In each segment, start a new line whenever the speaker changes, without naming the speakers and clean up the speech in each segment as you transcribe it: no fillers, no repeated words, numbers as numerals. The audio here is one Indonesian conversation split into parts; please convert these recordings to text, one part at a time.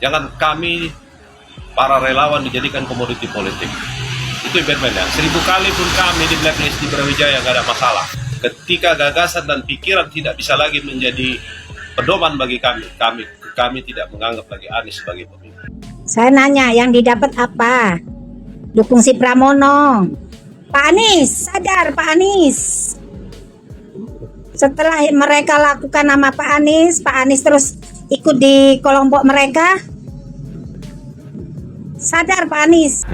Jangan kami para relawan dijadikan komoditi politik. Itu Batman ya. 1000 kali pun kami di blacklist di Brawijaya nggak ada masalah. Ketika gagasan dan pikiran tidak bisa lagi menjadi pedoman bagi kami tidak menganggap lagi Anies sebagai pemimpin.
Saya nanya, yang didapat apa? Dukung si Pramono. Pak Anies, sadar Pak Anies. Setelah mereka lakukan nama Pak Anies terus ikut di kelompok mereka. Sadar Pak Anies.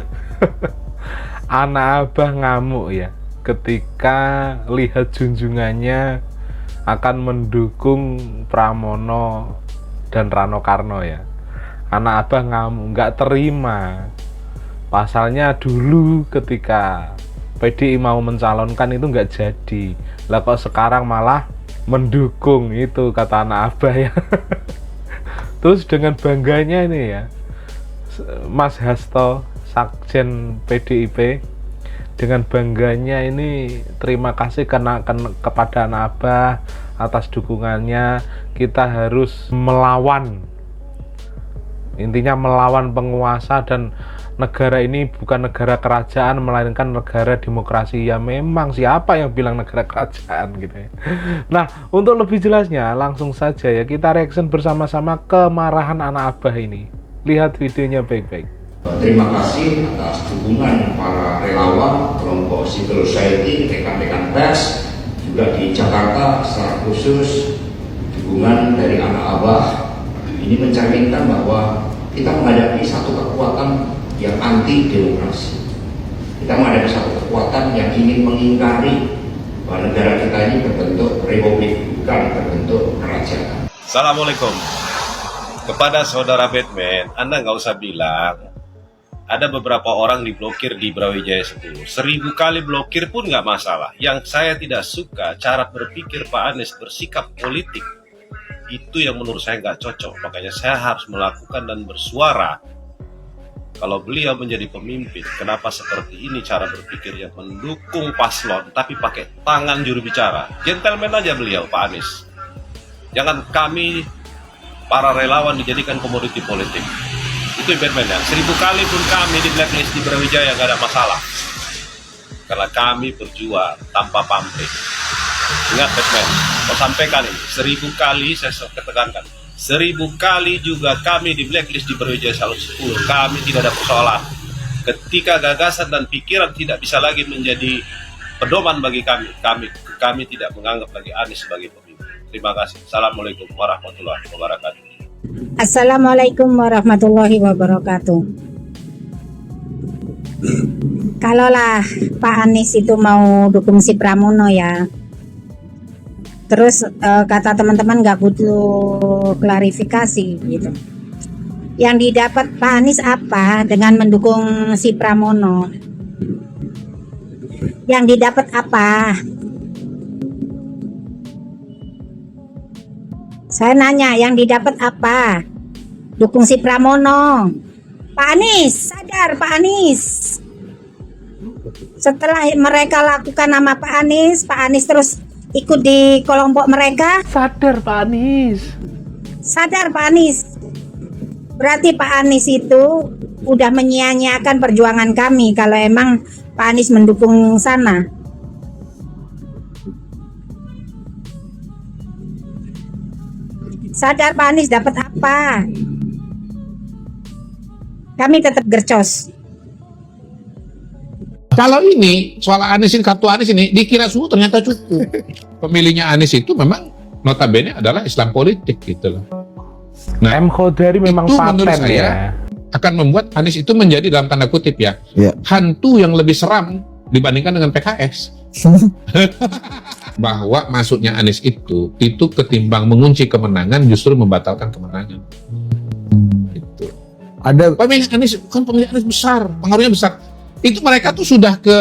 Anak abah ngamuk ya ketika lihat junjungannya akan mendukung Pramono dan Rano Karno ya. Anak abah ngamuk, nggak terima. Pasalnya dulu ketika PDI mau mencalonkan itu nggak jadi. Lah kok sekarang malah mendukung, itu kata anak abah ya. Terus dengan bangganya ini ya, Mas Hasto, Sekjen PDIP, dengan bangganya ini terima kasih kepada anak abah atas dukungannya. Kita harus melawan, intinya melawan penguasa, dan negara ini bukan negara kerajaan melainkan negara demokrasi. Ya memang, siapa yang bilang negara kerajaan gitu ya. Nah, untuk lebih jelasnya langsung saja ya kita reaction bersama-sama kemarahan anak abah ini. Lihat videonya baik-baik.
Terima kasih atas dukungan para relawan, kelompok civil society, rekan-rekan pers, juga di Jakarta secara khusus dukungan dari anak abah. Ini mencerminkan bahwa kita menghadapi satu kekuatan yang anti demokrasi. Kita menghadapi satu kekuatan yang ingin mengingkari bahwa negara kita ini berbentuk republik, bukan berbentuk kerajaan.
Assalamualaikum. Kepada saudara Batman, Anda nggak usah bilang ada beberapa orang diblokir di Brawijaya 10. 1000 kali blokir pun nggak masalah. Yang saya tidak suka cara berpikir Pak Anies bersikap politik. Itu yang menurut saya nggak cocok. Makanya saya harus melakukan dan bersuara. Kalau beliau menjadi pemimpin, kenapa seperti ini cara berpikirnya, mendukung paslon tapi pakai tangan juru bicara. Gentleman aja beliau, Pak Anies. Jangan kami para relawan dijadikan komoditi politik. Itu Batman ya. 1000 kali pun kami di blacklist di Brawijaya nggak ada masalah. Karena kami berjuang tanpa pamrih. Ingat Batman, mau sampaikan ini 1000 kali saya ketekankan. 1000 kali juga kami di blacklist di Brawijaya 10. Kami tidak ada persoalan. Ketika gagasan dan pikiran tidak bisa lagi menjadi pedoman bagi kami tidak menganggap lagi Anies sebagai pemimpin. Terima kasih. Assalamualaikum warahmatullahi wabarakatuh.
Assalamualaikum warahmatullahi wabarakatuh. Kalaulah Pak Anies itu mau dukung si Pramono ya, terus kata teman-teman nggak butuh klarifikasi gitu. Yang didapat Pak Anies apa dengan mendukung si Pramono? Yang didapat apa? Saya nanya, yang didapat apa? Dukung si Pramono. Pak Anies, sadar Pak Anies. Setelah mereka lakukan nama Pak Anies terus ikut di kelompok mereka.
Sadar Pak Anies.
Sadar Pak Anies. Berarti Pak Anies itu udah menyia-nyiakan perjuangan kami kalau emang Pak Anies mendukung sana. Sadar Pak Anies dapat apa? Kami tetap gercos.
Kalau ini soal Anies ini, kartu Anies ini dikira semua ternyata cukup. Pemilihnya Anies itu memang notabene adalah Islam politik gitu loh. Nah,
M. Khodari memang
itu menurut
paten
saya
ya.
akan membuat Anies itu menjadi dalam tanda kutip ya, hantu yang lebih seram dibandingkan dengan PKS. Bahwa masuknya Anies itu ketimbang mengunci kemenangan justru membatalkan kemenangan. Itu. Ada pemilih Anies, kan pemilih Anies besar, pengaruhnya besar. Itu mereka tuh sudah ke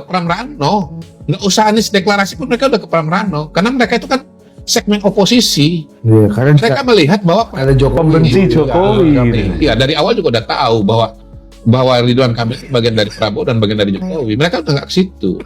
Pram Rano. Nggak usah Anies deklarasi pun mereka udah ke Pram Rano. Karena mereka itu kan segmen oposisi.
Iya, karena
mereka melihat bahwa
ada Jokowi,
pembenci Jokowi.
Iya, dari awal juga udah tahu bahwa Ridwan Kamil itu bagian dari Prabowo dan bagian dari Jokowi. Mereka udah nggak ke situ.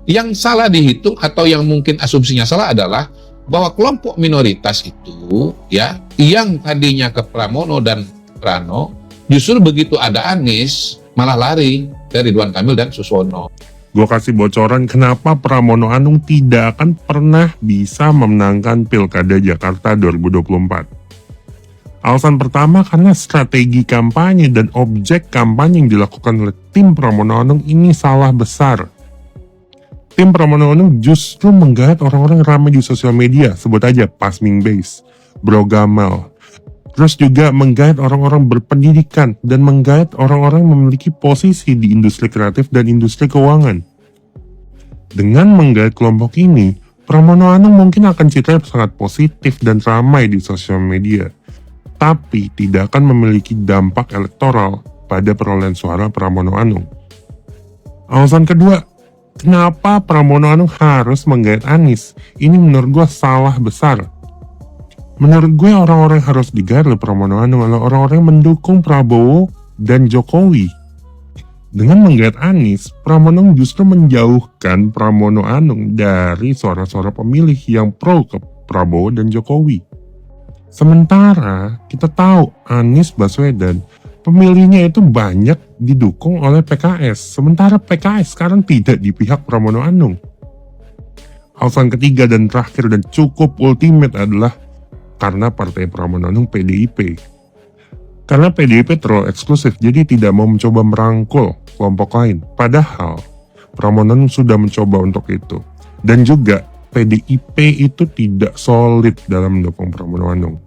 Yang salah dihitung atau yang mungkin asumsinya salah adalah bahwa kelompok minoritas itu ya yang tadinya ke Pramono dan Rano justru begitu ada Anies malah lari ke Ridwan Kamil dan Suswono.
Gue kasih bocoran kenapa Pramono Anung tidak akan pernah bisa memenangkan Pilkada Jakarta 2024. Alasan pertama karena strategi kampanye dan objek kampanye yang dilakukan oleh tim Pramono Anung ini salah besar. Tim Pramono Anung justru menggait orang-orang ramai di sosial media, sebut aja Pasming Base, Bro Gamal. Terus juga menggait orang-orang berpendidikan dan menggait orang-orang yang memiliki posisi di industri kreatif dan industri keuangan. Dengan menggait kelompok ini, Pramono Anung mungkin akan citra sangat positif dan ramai di sosial media, tapi tidak akan memiliki dampak elektoral pada perolehan suara Pramono Anung. Alasan kedua, kenapa Pramono Anung harus menggait Anies? Ini menurut gue salah besar. Menurut gue orang-orang yang harus digait oleh Pramono Anung adalah orang-orang yang mendukung Prabowo dan Jokowi. Dengan menggait Anies, Pramono Anung justru menjauhkan Pramono Anung dari suara-suara pemilih yang pro ke Prabowo dan Jokowi. Sementara kita tahu Anies Baswedan pemilihnya itu banyak didukung oleh PKS. Sementara PKS sekarang tidak di pihak Pramono Anung. Alasan ketiga dan terakhir dan cukup ultimate adalah karena partai Pramono Anung PDIP. Karena PDIP terlalu eksklusif, jadi tidak mau mencoba merangkul kelompok lain. Padahal Pramono Anung sudah mencoba untuk itu. Dan juga PDIP itu tidak solid dalam mendukung Pramono Anung.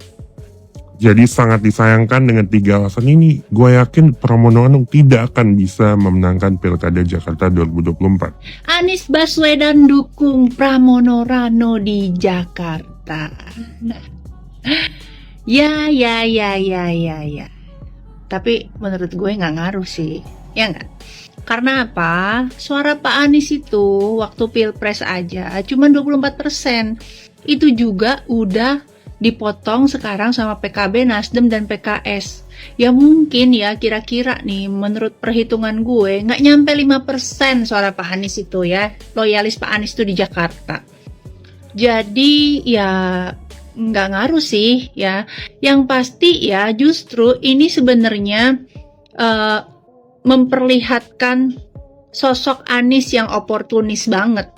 Jadi sangat disayangkan dengan 3 alasan ini, gue yakin Pramono Anung tidak akan bisa memenangkan Pilkada Jakarta 2024.
Anies Baswedan dukung Pramono Rano di Jakarta. Ya. Tapi menurut gue nggak ngaruh sih, ya nggak? Karena apa? Suara Pak Anies itu waktu Pilpres aja cuma 24%. Itu juga udah dipotong sekarang sama PKB, Nasdem, dan PKS. Ya mungkin ya kira-kira nih menurut perhitungan gue nggak nyampe 5% suara Pak Anies itu ya. Loyalis Pak Anies itu di Jakarta. Jadi ya nggak ngaruh sih ya. Yang pasti ya justru ini sebenarnya memperlihatkan sosok Anies yang oportunis banget.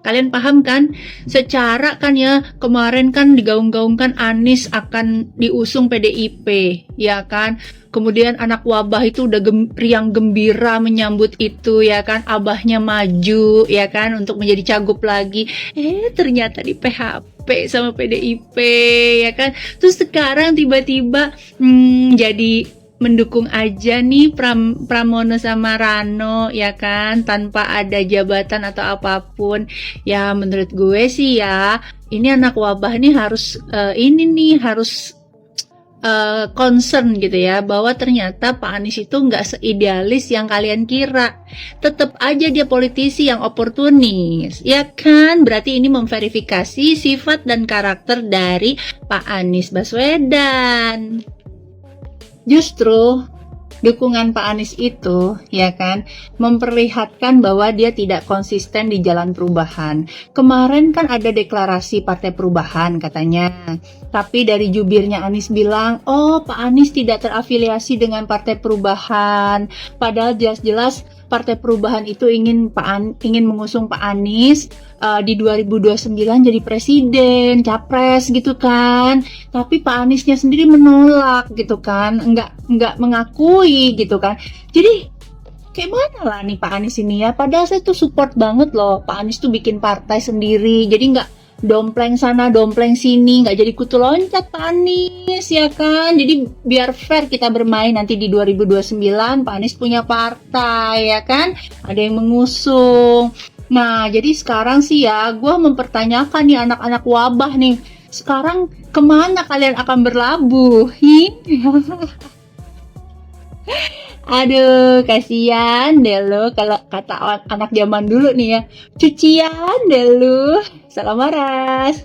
Kalian paham kan? Secara kan ya kemarin kan digaung-gaungkan Anies akan diusung PDIP, ya kan? Kemudian anak wabah itu udah riang gembira menyambut itu, ya kan? Abahnya maju, ya kan? Untuk menjadi cagup lagi. Ternyata di PHP sama PDIP, ya kan? Terus sekarang tiba-tiba jadi mendukung aja nih Pramono sama Rano, ya kan, tanpa ada jabatan atau apapun. Ya menurut gue sih ya ini anak wabah nih harus concern gitu ya, bahwa ternyata Pak Anies itu nggak seidealis yang kalian kira. Tetap aja dia politisi yang oportunis, ya kan? Berarti ini memverifikasi sifat dan karakter dari Pak Anies Baswedan. Justru dukungan Pak Anies itu, ya kan, memperlihatkan bahwa dia tidak konsisten di jalan perubahan. Kemarin kan ada deklarasi Partai Perubahan katanya, tapi dari jubirnya Anies bilang, oh Pak Anies tidak terafiliasi dengan Partai Perubahan. Padahal jelas-jelas Partai Perubahan itu ingin mengusung Pak Anies di 2029 jadi presiden, capres gitu kan. Tapi Pak Aniesnya sendiri menolak gitu kan, nggak mengakui gitu kan. Jadi kayak mana lah nih Pak Anies ini ya? Padahal saya tuh support banget loh Pak Anies tuh bikin partai sendiri. Jadi nggak dompleng sana, dompleng sini, nggak jadi kutu loncat Pak Anies, ya kan? Jadi biar fair kita bermain nanti di 2029, Pak Anies punya partai, ya kan? Ada yang mengusung. Nah, jadi sekarang sih ya, gue mempertanyakan nih anak-anak wabah nih, sekarang kemana kalian akan berlabuh? Aduh, kasihan deh lo kalau kata anak zaman dulu nih ya. Cucian deh lo. Salam maras.